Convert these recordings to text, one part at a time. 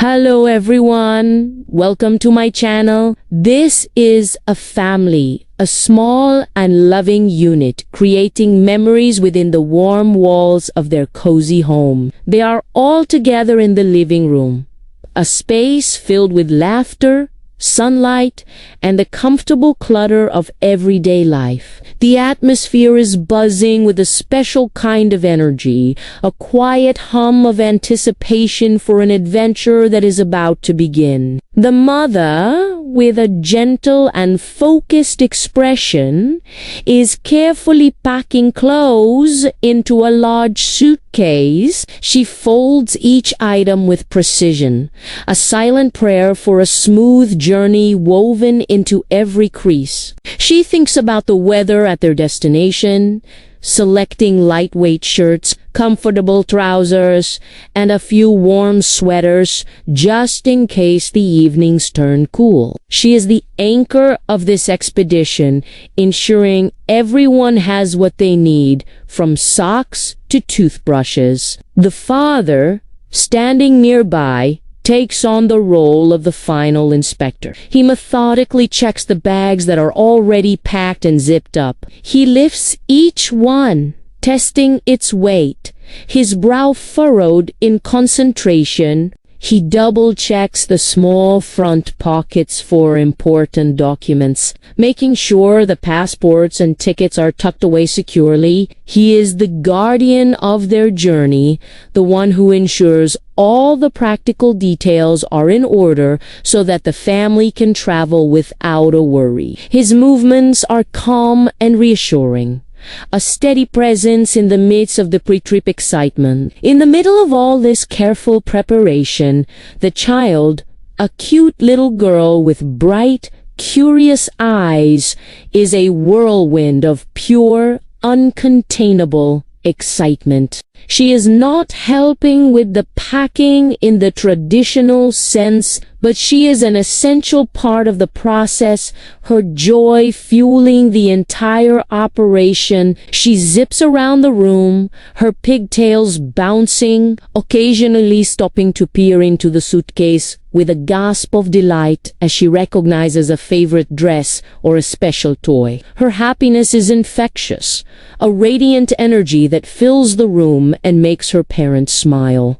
Hello everyone, welcome to my channel. This is a family, a small and loving unit, creating memories within the warm walls of their cozy home. They are all together in the living room, a space filled with laughter, sunlight, and the comfortable clutter of everyday life. The atmosphere is buzzing with a special kind of energy, a quiet hum of anticipation for an adventure that is about to begin. The mother, with a gentle and focused expression, is carefully packing clothes into a large suitcase. She folds each item with precision, a silent prayer for a smooth journey woven into every crease. She thinks about the weather at their destination, selecting lightweight shirts, comfortable trousers, and a few warm sweaters just in case the evenings turn cool. She is the anchor of this expedition, ensuring everyone has what they need, from socks to toothbrushes. The father, standing nearby, takes on the role of the final inspector. He methodically checks the bags that are already packed and zipped up. He lifts each one, testing its weight, his brow furrowed in concentration. He double-checks the small front pockets for important documents, making sure the passports and tickets are tucked away securely. He is the guardian of their journey, the one who ensures all the practical details are in order so that the family can travel without a worry. His movements are calm and reassuring, a steady presence in the midst of the pre-trip excitement. In the middle of all this careful preparation, the child, a cute little girl with bright, curious eyes, is a whirlwind of pure, uncontainable excitement. She is not helping with the packing in the traditional sense, but she is an essential part of the process, her joy fueling the entire operation. She zips around the room, her pigtails bouncing, occasionally stopping to peer into the suitcase with a gasp of delight as she recognizes a favorite dress or a special toy. Her happiness is infectious, a radiant energy that fills the room and makes her parents smile.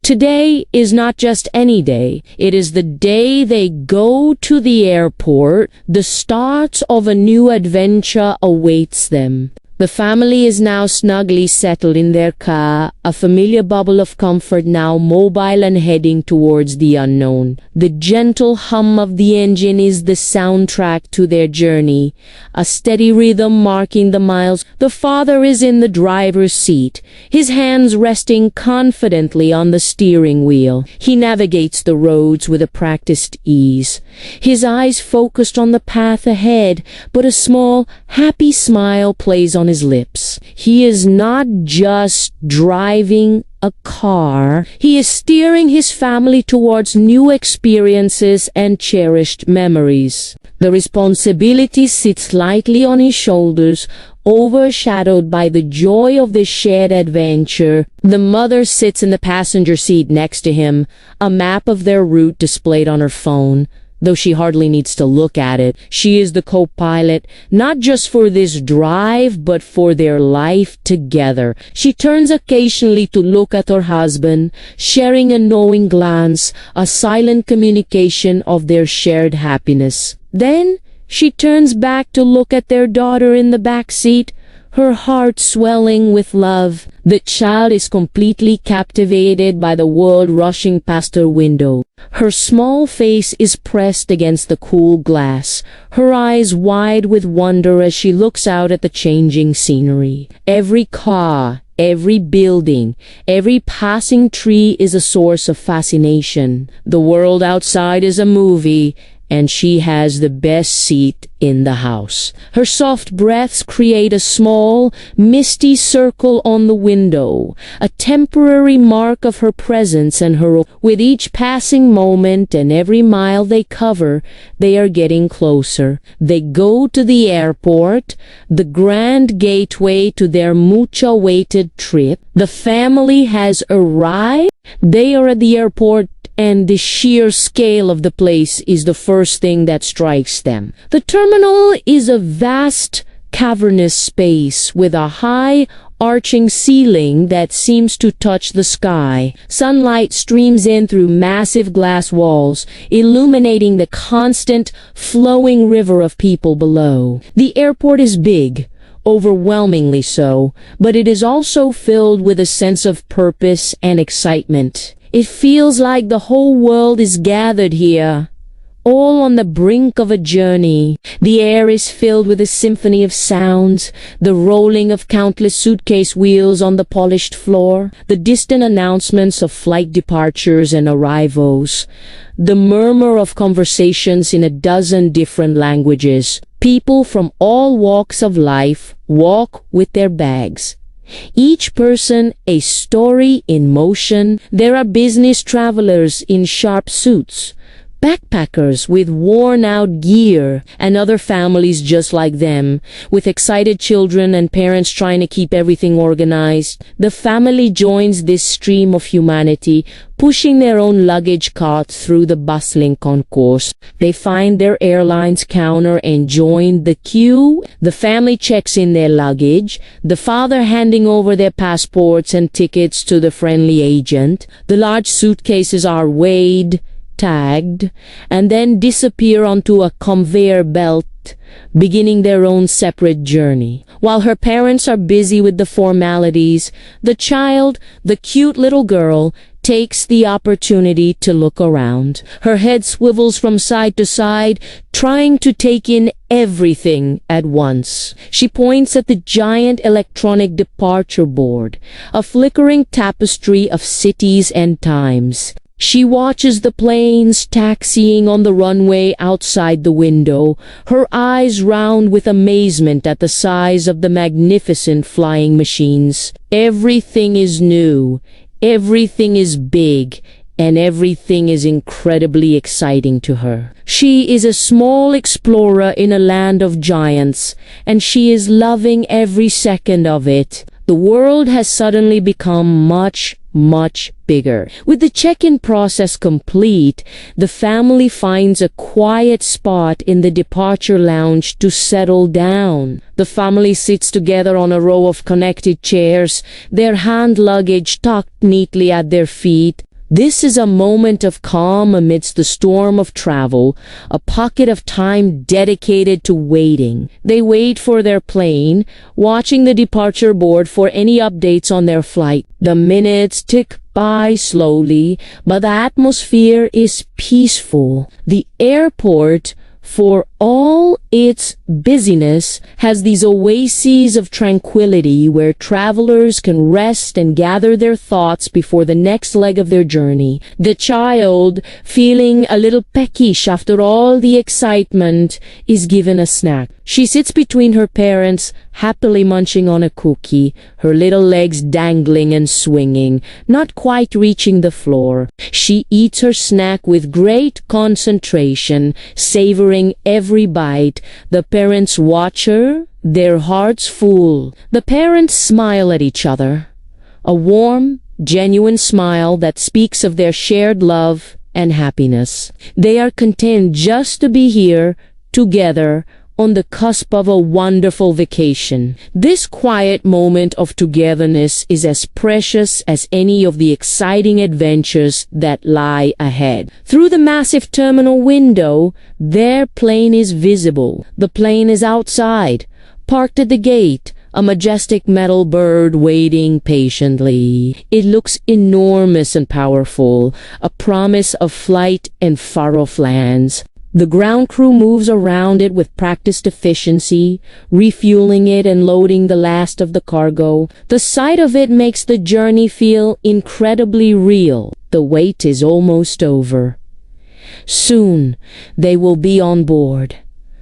Today is not just any day. It is the day they go to the airport. The start of a new adventure awaits them. The family is now snugly settled in their car, a familiar bubble of comfort, now mobile and heading towards the unknown. The gentle hum of the engine is the soundtrack to their journey, a steady rhythm marking the miles. The father is in the driver's seat, his hands resting confidently on the steering wheel. He navigates the roads with a practiced ease, his eyes focused on the path ahead, but a small, happy smile plays on his lips. He is not just driving a car, he is steering his family towards new experiences and cherished memories. The responsibility sits lightly on his shoulders, overshadowed by the joy of this shared adventure. The mother sits in the passenger seat next to him, a map of their route displayed on her phone. Though she hardly needs to look at it, she is the co-pilot, not just for this drive, but for their life together. She turns occasionally to look at her husband, sharing a knowing glance, a silent communication of their shared happiness. Then she turns back to look at their daughter in the back seat, her heart swelling with love. The child is completely captivated by the world rushing past her window. Her small face is pressed against the cool glass, her eyes wide with wonder as she looks out at the changing scenery. Every car, every building, every passing tree is a source of fascination. The world outside is a movie, and she has the best seat in the house. Her soft breaths create a small, misty circle on the window, a temporary mark of her presence and her. With each passing moment and every mile they cover, they are getting closer. They go to the airport, the grand gateway to their much-awaited trip. The family has arrived. They are at the airport and the sheer scale of the place is the first thing that strikes them. The terminal is a vast, cavernous space with a high, arching ceiling that seems to touch the sky. Sunlight streams in through massive glass walls, illuminating the constant, flowing river of people below. The airport is big, overwhelmingly so, but it is also filled with a sense of purpose and excitement. It feels like the whole world is gathered here, all on the brink of a journey. The air is filled with a symphony of sounds, the rolling of countless suitcase wheels on the polished floor, the distant announcements of flight departures and arrivals, the murmur of conversations in a dozen different languages. People from all walks of life walk with their bags. Each person a story in motion. There are business travelers in sharp suits, backpackers with worn-out gear, and other families just like them, with excited children and parents trying to keep everything organized. The family joins this stream of humanity, pushing their own luggage carts through the bustling concourse. They find their airline's counter and join the queue. The family checks in their luggage, the father handing over their passports and tickets to the friendly agent. The large suitcases are weighed, tagged, and then disappear onto a conveyor belt, beginning their own separate journey. While her parents are busy with the formalities, the child, the cute little girl, takes the opportunity to look around. Her head swivels from side to side, trying to take in everything at once. She points at the giant electronic departure board, a flickering tapestry of cities and times. She watches the planes taxiing on the runway outside the window, her eyes round with amazement at the size of the magnificent flying machines. Everything is new, everything is big, and everything is incredibly exciting to her. She is a small explorer in a land of giants, and she is loving every second of it. The world has suddenly become much bigger. With the check-in process complete, the family finds a quiet spot in the departure lounge to settle down. The family sits together on a row of connected chairs, their hand luggage tucked neatly at their feet. This is a moment of calm amidst the storm of travel, a pocket of time dedicated to waiting. They wait for their plane, watching the departure board for any updates on their flight. The minutes tick by slowly, but the atmosphere is peaceful. The airport, for all its busyness, has these oases of tranquility where travelers can rest and gather their thoughts before the next leg of their journey. The child, feeling a little peckish after all the excitement, is given a snack. She sits between her parents, happily munching on a cookie, her little legs dangling and swinging, not quite reaching the floor. She eats her snack with great concentration, savoring every bite. The parents watch her, their hearts full. The parents smile at each other, a warm, genuine smile that speaks of their shared love and happiness. They are content just to be here, together, on the cusp of a wonderful vacation. This quiet moment of togetherness is as precious as any of the exciting adventures that lie ahead. Through the massive terminal window, their plane is visible. The plane is outside, parked at the gate, a majestic metal bird waiting patiently. It looks enormous and powerful, a promise of flight and far-off lands. The ground crew moves around it with practiced efficiency, refueling it and loading the last of the cargo. The sight of it makes the journey feel incredibly real. The wait is almost over. Soon, they will be on board.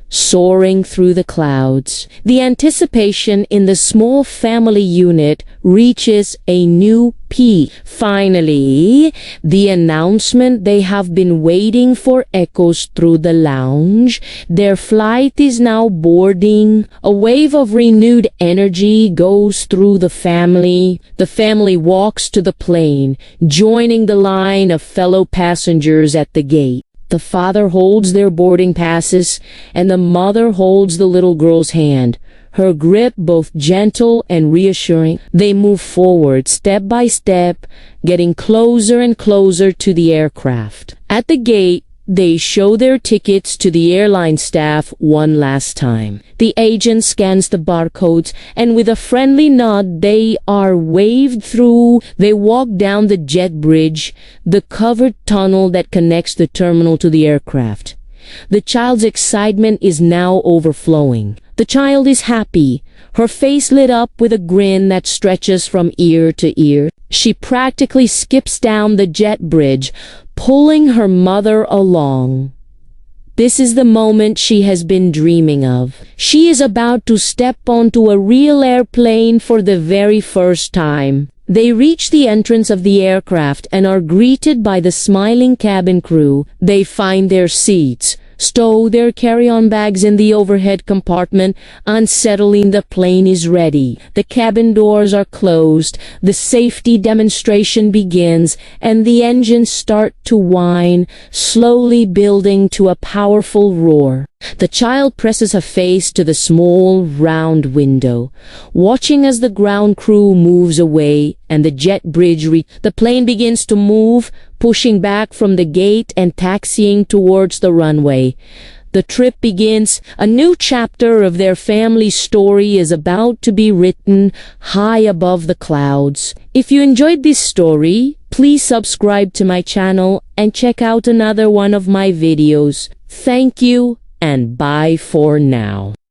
soaring through the clouds. The anticipation in the small family unit reaches a new peak. Finally, the announcement they have been waiting for echoes through the lounge. Their flight is now boarding. A wave of renewed energy goes through the family. The family walks to the plane, joining the line of fellow passengers at the gate. The father holds their boarding passes, and the mother holds the little girl's hand, her grip both gentle and reassuring. They move forward step by step, getting closer and closer to the aircraft. At the gate, they show their tickets to the airline staff one last time. The agent scans the barcodes, and with a friendly nod, they are waved through. They walk down the jet bridge, the covered tunnel that connects the terminal to the aircraft. The child's excitement is now overflowing. The child is happy, her face lit up with a grin that stretches from ear to ear. She practically skips down the jet bridge, pulling her mother along. This is the moment she has been dreaming of. She is about to step onto a real airplane for the very first time. They reach the entrance of the aircraft and are greeted by the smiling cabin crew. They find their seats, stow their carry-on bags in the overhead compartment. Unsettling, the plane is ready. The cabin doors are closed, the safety demonstration begins, and the engines start to whine, slowly building to a powerful roar. The child presses her face to the small, round window, watching as the ground crew moves away and the jet bridge the plane begins to move, pushing back from the gate and taxiing towards the runway. The trip begins. A new chapter of their family story is about to be written high above the clouds. If you enjoyed this story, please subscribe to my channel and check out another one of my videos. Thank you, and bye for now.